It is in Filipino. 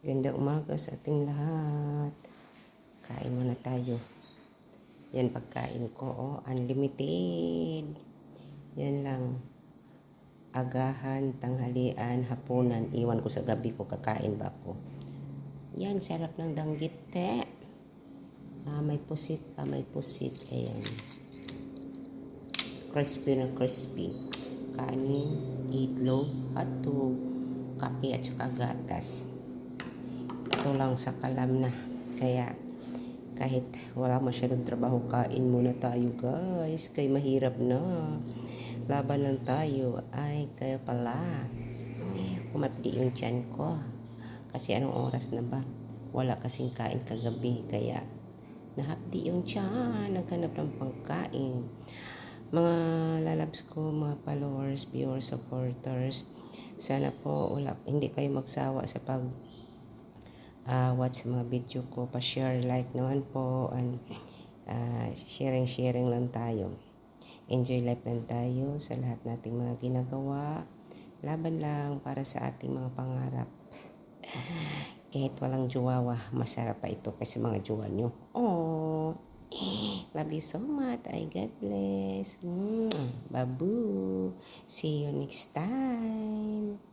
Gandang umaga sa ating lahat. Kain muna tayo. Yan pagkain ko, oh, unlimited. Yan lang. Agahan, tanghalian, hapunan. Iwan ko sa gabi ko, kakain ba ako. Yan, sarap ng danggit, te. May pusit pa, may pusit. Ayan. Crispy na crispy. Kanin, itlog, hotdog, kape at saka gatas. Ito lang sa kalam na. Kaya kahit wala masyadong trabaho, kain muna tayo guys. Kaya mahirap na. Laban lang tayo. Ay, kaya pala. Umapdi yung tiyan ko. Kasi anong oras na ba? Wala kasing kain kagabi. Kaya nahapdi yung tiyan. Naghanap ng pangkain. Mga lalabs ko, mga followers, viewers, supporters. Sana po hindi kayo magsawa sa watch mga video ko, pa-share, like naman po, and sharing lang tayo. Enjoy life lang tayo sa lahat nating mga ginagawa. Laban lang para sa ating mga pangarap. Kahit walang juwawa, masarap pa ito kasi mga juwa nyo. Oh, love you so much. I God bless. Babu. See you next time.